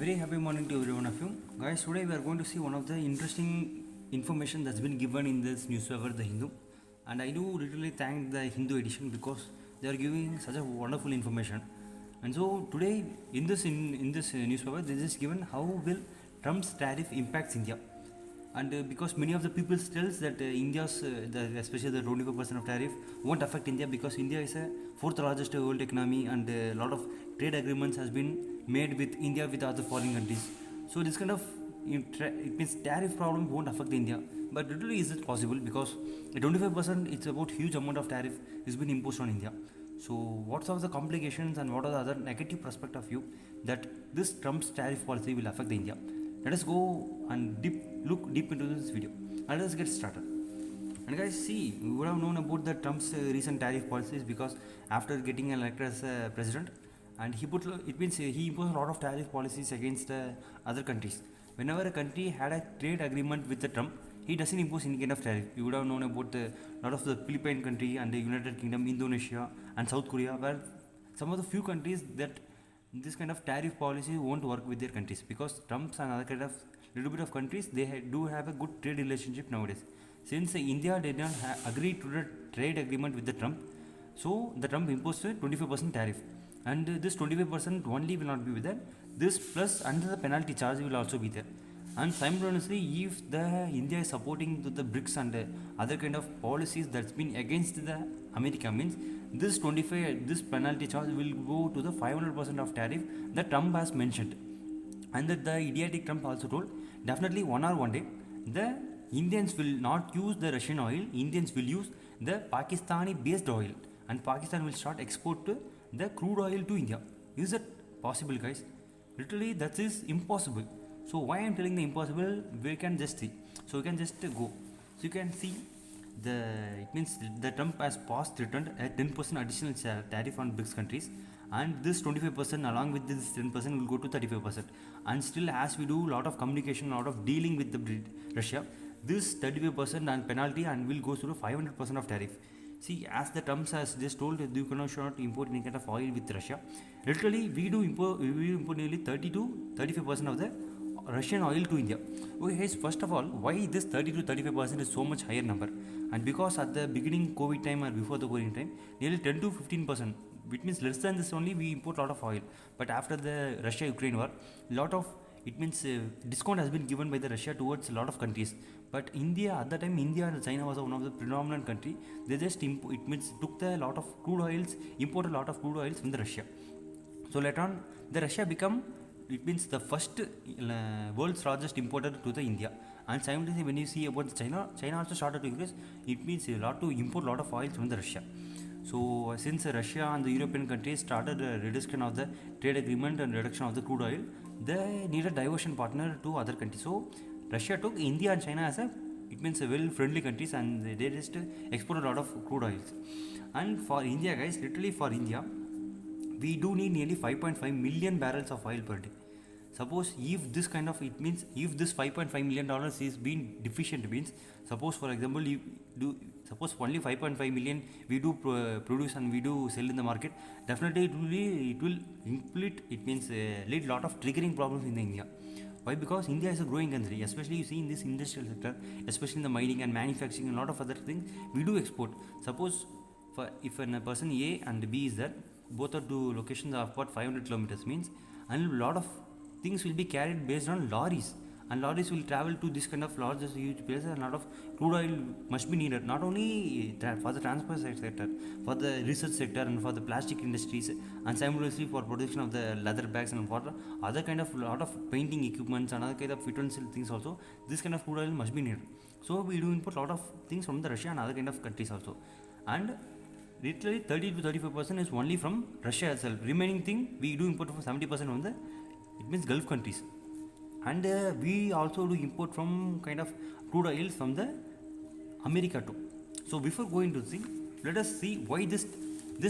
very happy morning to every one of you. Guys, today we are going to see one of the interesting information that's been given in this newspaper, The Hindu. And I do literally thank the Hindu edition because they are giving such a wonderful information. And so today in this newspaper, this is given how will Trump's tariff impacts India. And because many of the people tells that especially the 25% of tariff won't affect India because India is a fourth largest world economy and a lot of trade agreements has been made with India with other foreign countries. So this kind of it means tariff problem won't affect India. But literally is it possible because 25% it's about huge amount of tariff is being imposed on India. So what are the complications and what are the other negative prospect of view that this Trump's tariff policy will affect India? Let us go and look deep into this video and let's get started. And guys, see, we would have known about the Trump's recent tariff policies because after getting elected as president, and he imposed a lot of tariff policies against other countries. Whenever a country had a trade agreement with the Trump, he doesn't impose any kind of tariff. You would have known about a lot of the Philippine country and the United Kingdom, Indonesia and South Korea, where some of the few countries that this kind of tariff policy won't work with their countries because Trump's and other kind of little bit of countries do have a good trade relationship nowadays. Since India did not agree to the trade agreement with the Trump, so the Trump imposed a 25% tariff, and this 25% only will not be with that. This plus under the penalty charge will also be there. And simultaneously, if the India is supporting the BRICS and other kind of policies that's been against the America means this penalty charge will go to the 500% of tariff that Trump has mentioned. And that the idiotic Trump also told definitely one day the Indians will not use the Russian oil, Indians will use the Pakistani based oil, and Pakistan will start export the crude oil to India. Is that possible, guys? Literally that is impossible. So why I am telling the impossible, we can just see. So we can just go. So you can see it means the Trump has returned a 10% additional tariff on BRICS countries, and this 25% along with this 10% will go to 35%. And still, as we do a lot of communication, a lot of dealing with the Russia, this 35% and penalty and will go to 500% of tariff. See, as the Trump has just told, you cannot import any kind of oil with Russia. Literally, we import nearly 30 to 35% of the Russian oil to India. Okay, guys, first of all, why this 30 to 35% is so much higher number? And because at the beginning COVID time or before the COVID time, nearly 10 to 15%, which means less than this only we import a lot of oil. But after the Russia-Ukraine war, discount has been given by the Russia towards a lot of countries. But India, at that time, India and China was one of the predominant country. They just took a lot of crude oils, imported a lot of crude oils from the Russia. So later on, the Russia become the first world's largest importer to the India. And simultaneously, when you see about China also started to increase. It means a lot to import a lot of oil from the Russia. So since Russia and the European countries started a reduction of the trade agreement and reduction of the crude oil, they need a diversion partner to other countries. So Russia took India and China as a well friendly countries, and they just export a lot of crude oils. And for India, guys, literally for India, we do need nearly 5.5 million barrels of oil per day. Suppose if this kind of if this $5.5 million is being deficient means, suppose for example suppose only 5.5 million we do produce and we do sell in the market, definitely it will lead lot of triggering problems in India. Why? Because India is a growing country, especially you see in this industrial sector, especially in the mining and manufacturing and a lot of other things we do export. Suppose if a person A and B is there, both are two locations are about 500 kilometers means, and a lot of things will be carried based on lorries, and lorries will travel to this kind of largest huge places, and a lot of crude oil must be needed, not only for the transport sector, for the research sector and for the plastic industries, and simultaneously for production of the leather bags and for other kind of lot of painting equipments and other kind of utensil things also. This kind of crude oil must be needed. So we do import a lot of things from the Russia and other kind of countries also. And literally 30 to 35% is only from Russia itself. Remaining thing we do import for 70% from the Gulf countries. And we also do import from kind of crude oils from the America too. So before going to see, let us see why this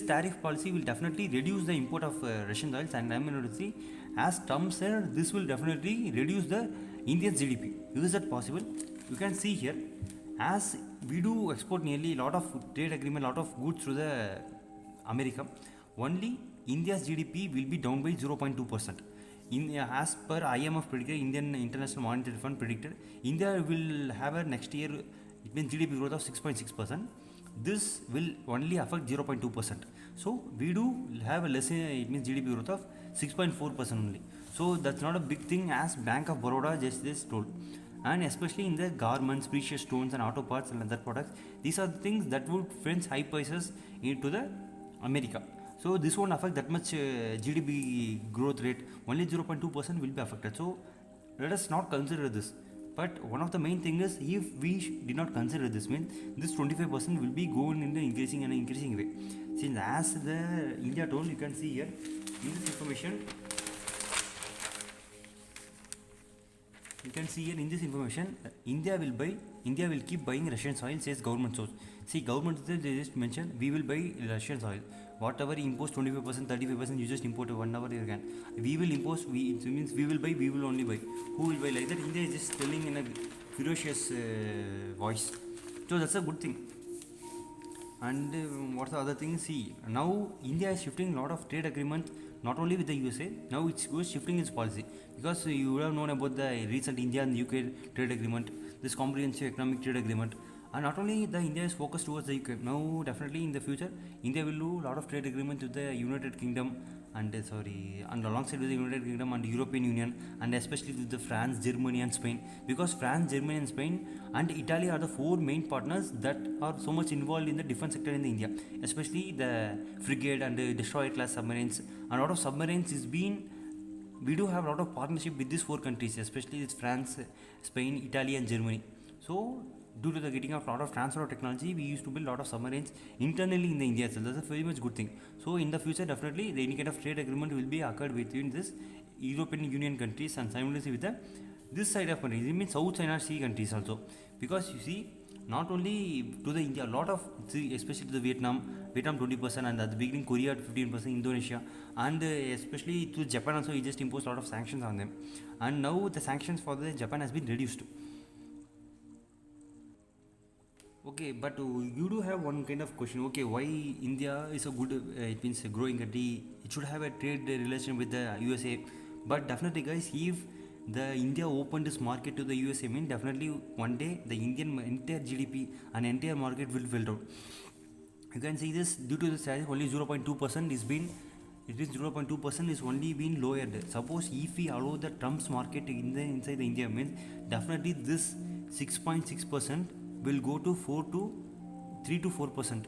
tariff policy will definitely reduce the import of Russian oils. And I'm going to see, as Trump said, this will definitely reduce the Indian GDP. Is that possible? You can see here, as we do export nearly a lot of trade agreement, lot of goods to the America, only India's GDP will be down by 0.2%. as per IMF predicted, Indian International Monetary Fund predicted, India will have a next year, it means GDP growth of 6.6%. This will only affect 0.2%. So we do have a less, it means GDP growth of 6.4% only. So that's not a big thing as Bank of Baroda just told. And especially in the garments, precious stones and auto parts and other products, these are the things that would fetch high prices into the America. So this won't affect that much GDP growth rate. Only 0.2% will be affected. So let us not consider this. But one of the main thing is, if we did not consider this, means this 25% will be going in the increasing way. Since as the India told, you can see here in this information. You can see here in this information, India will keep buying Russian oil, says government source. See, government they just mentioned, we will buy Russian oil. Whatever impose 25%, 35%, you just import whenever you can. We will impose, it means we will buy, we will only buy. Who will buy like that? India is just telling in a ferocious voice. So that's a good thing. And what's the other thing? See, now India is shifting a lot of trade agreements, not only with the USA, now it's shifting its policy. Because you would have known about the recent India and UK trade agreement, this comprehensive economic trade agreement. And not only the India is focused towards the UK, now definitely in the future, India will do a lot of trade agreements with the United Kingdom and alongside with the United Kingdom and European Union, and especially with the France, Germany and Spain, because France, Germany and Spain and Italy are the four main partners that are so much involved in the defense sector in the India, especially the frigate and the destroyer class submarines. And a lot of submarines is being, we do have a lot of partnership with these four countries, especially with France, Spain, Italy and Germany. So due to the getting of a lot of transfer of technology, we used to build a lot of submarines internally in the India itself. That's a very much good thing. So in the future, definitely any kind of trade agreement will be occurred between this European Union countries and simultaneously with the this side of countries. It means South China Sea countries also, because you see, not only to the India, a lot of, especially to the Vietnam 20%, and at the beginning Korea 15%, Indonesia, and especially to Japan also, he just imposed a lot of sanctions on them. And now the sanctions for the Japan has been reduced. Okay, but you do have one kind of question. Okay, why India is a good, it means a growing country, it should have a trade relation with the USA. But definitely, guys, if the India opened this market to the USA, mean definitely one day the Indian entire GDP and entire market will fill out. You can see this, due to this tariff, only 0.2% is been, it is 0.2% is only been lowered. Suppose if we allow the Trump's market inside the India, means definitely this 6.6% will go to 3 to 4%.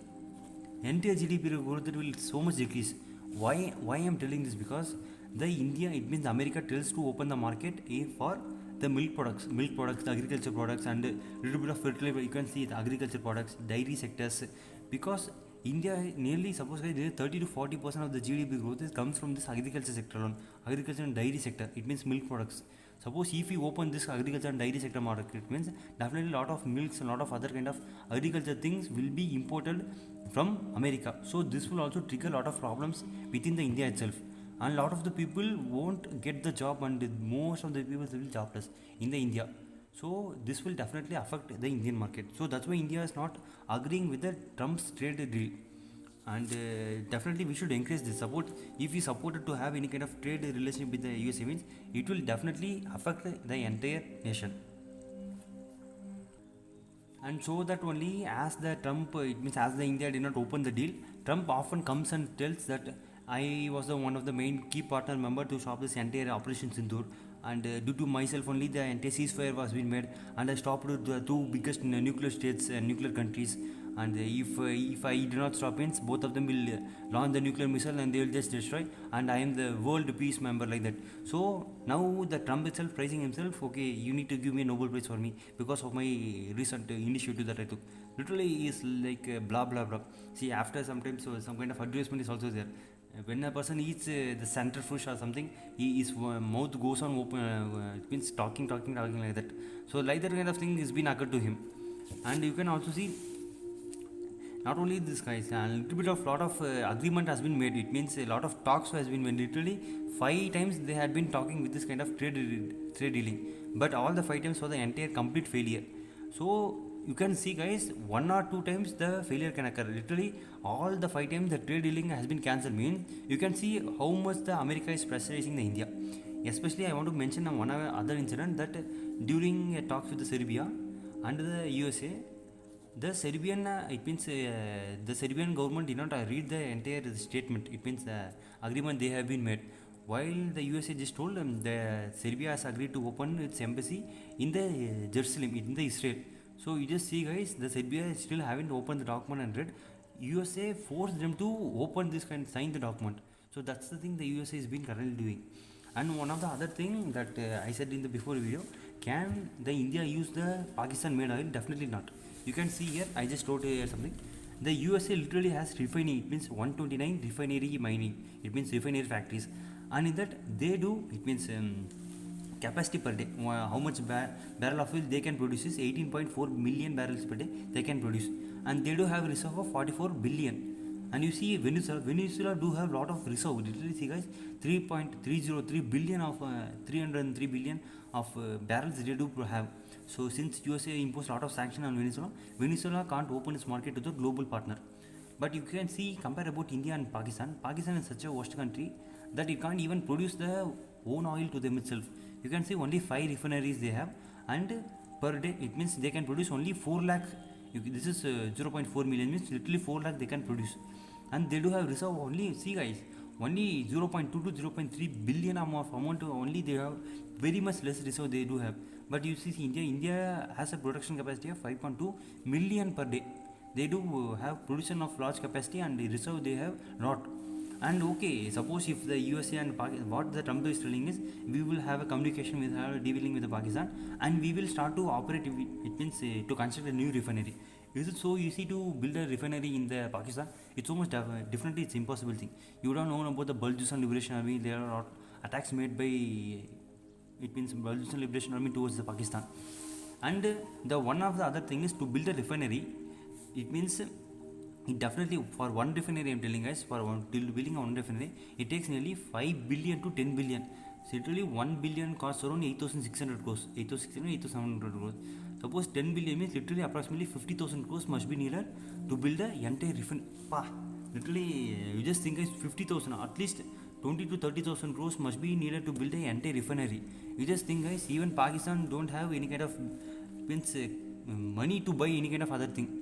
Entire GDP growth will so much decrease. Why I am telling this? Because the India, it means America tells to open the market for the milk products, the agriculture products, and a little bit of fertilizer. You can see the agriculture products, dairy sectors, because India nearly, suppose guys, 30 to 40% of the GDP growth comes from this agriculture sector alone, agriculture and dairy sector. It means milk products. Suppose if we open this agriculture and dairy sector market, it means definitely a lot of milks and a lot of other kind of agriculture things will be imported from America. So this will also trigger a lot of problems within the India itself. And a lot of the people won't get the job, and most of the people will be jobless in the India. So this will definitely affect the Indian market. So that's why India is not agreeing with the Trump's trade deal. And definitely we should encourage this support. If we supported to have any kind of trade relationship with the USA, means it will definitely affect the entire nation. And so that only, as the Trump, it means as the India did not open the deal, Trump often comes and tells that I was one of the main key partner member to stop this entire Operation Sindoor, and due to myself only the entire ceasefire was being made, and I stopped the two biggest nuclear states and nuclear countries. And if I do not stop, means both of them will launch the nuclear missile and they will just destroy, and I am the world peace member like that. So now the Trump itself praising himself, okay, you need to give me a Nobel Prize for me because of my recent initiative that I took. Literally is like blah blah blah. See, after sometimes some kind of advertisement is also there. When a person eats the centrifuge or something, his mouth goes on open, it means talking like that. So like that kind of thing is been occurred to him. And you can also see, not only this guys, a little bit of lot of agreement has been made. It means a lot of talks has been made. Literally 5 times they had been talking with this kind of trade dealing, but all the 5 times was the entire complete failure. So you can see guys, 1 or 2 times the failure can occur. Literally all the 5 times the trade dealing has been cancelled, means you can see how much the America is pressurizing the India. Especially, I want to mention one other incident that during talks with the Serbia and the USA, the Serbian it means the Serbian government did not read the entire statement. It means agreement they have been made. While the USA just told them the Serbia has agreed to open its embassy in the Jerusalem, in the Israel. So you just see, guys, the Serbia still haven't opened the document and read. USA forced them to open this and sign the document. So that's the thing the USA has been currently doing. And one of the other thing that I said in the before video, can the India use the Pakistan made oil? Definitely not. You can see here, I just wrote here something. The USA literally has refining, it means 129 refinery mining, it means refinery factories, and in that they do, it means capacity per day, how much barrel of oil they can produce is 18.4 million barrels per day they can produce, and they do have reserve of 44 billion. And you see Venezuela do have lot of reserve. Literally see, guys, 3.303 billion of 303 billion of barrels they do have. So since USA imposed a lot of sanction on Venezuela can't open its market to the global partner. But you can see, compare about India and Pakistan. Pakistan is such a worst country that it can't even produce the own oil to them itself. You can see only 5 refineries they have, and per day it means they can produce only 4 lakh. This is 0.4 million, means literally 4 lakh they can produce, and they do have reserve only. See, guys, only 0.2 to 0.3 billion of amount only they have, very much less reserve they do have. But you see, India has a production capacity of 5.2 million per day. They do have production of large capacity, and the reserve they have not. And okay, suppose if the USA and Pakistan, what the Trump is telling is, we will have a communication with her dealing with the Pakistan, and we will start to operate. It means to construct a new refinery. Is it so easy to build a refinery in the Pakistan? It's almost definitely it's impossible thing. You don't know about the Baltistan Liberation Army. There are attacks made by, it means, Baltistan Liberation Army towards the Pakistan. And the one of the other thing is to build a refinery. It means it definitely, for one refinery, I'm telling guys, for building one refinery, it takes nearly 5 billion to 10 billion. So literally 1 billion costs around 8,600 crores, 8,600, 8,700 crores. Suppose 10 billion means literally approximately 50,000 crores must be needed to build the entire refinery. Literally, you just think guys, 50,000, at least 20 to 30,000 crores must be needed to build the entire refinery. You just think guys, even Pakistan don't have any kind of means money to buy any kind of other thing.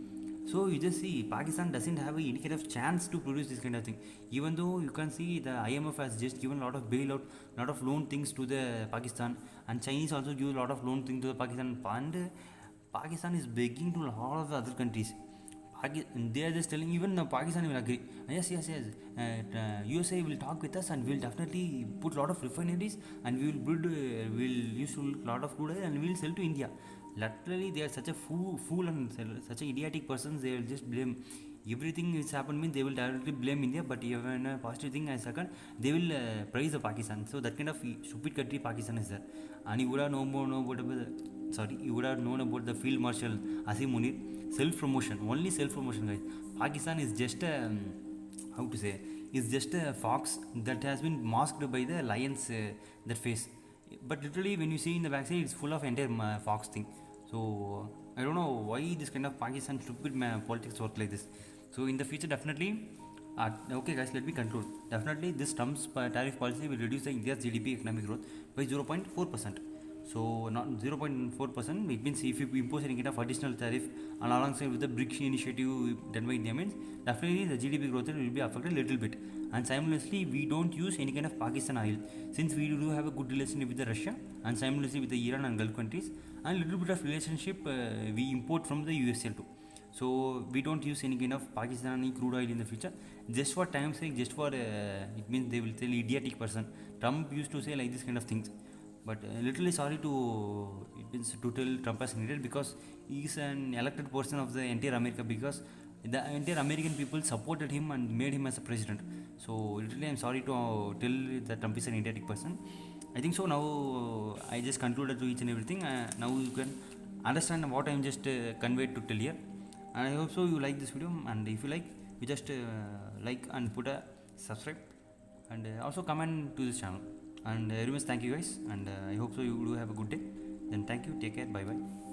So you just see, Pakistan doesn't have any kind of chance to produce this kind of thing. Even though you can see the IMF has just given a lot of bailout, lot of loan things to the Pakistan, and Chinese also give a lot of loan things to the Pakistan, and Pakistan is begging to a lot of the other countries. They are just telling, even Pakistan will agree. Yes. USA will talk with us, and we will definitely put a lot of refineries, and we will build, we'll use a lot of crude oil, and we will sell to India. Literally, they are such a fool and such a idiotic persons. They will just blame everything which happened. Means they will directly blame India, but even a positive thing as second, they will praise the Pakistan. So that kind of stupid country Pakistan is there. And you would have known about the Field Marshal Asim Munir. Self promotion, only self promotion, guys. Pakistan is just a how to say, is just a fox that has been masked by the lions that face. But literally, when you see in the backside, it's full of entire fox thing. So I don't know why this kind of Pakistan stupid politics work like this. So in the future, definitely. Okay, guys, let me conclude. Definitely, this Trump's tariff policy will reduce the India's GDP economic growth by 0.4%. So not 0.4%. It means if you impose any kind of additional tariff, and alongside with the BRICS initiative done by India, means definitely the GDP growth will be affected a little bit. And simultaneously, we don't use any kind of Pakistan oil, since we do have a good relationship with the Russia, and simultaneously with the Iran and Gulf countries, and little bit of relationship we import from the USL too. So we don't use any kind of Pakistani crude oil in the future. Just for time's sake, just for it means they will tell idiotic person. Trump used to say like this kind of things. But literally sorry to, it means to tell Trump as needed, because he is an elected person of the entire America, because the entire American people supported him and made him as a president. So literally I'm sorry to tell that Trump is an idiotic person. I think so. Now I just concluded to each and everything. Now you can understand what I'm just conveyed to tell here. And I hope so you like this video, and if you like, you just like and put a subscribe, and also comment to this channel. And very much thank you guys, and I hope so you do have a good day. Then thank you, take care, bye bye.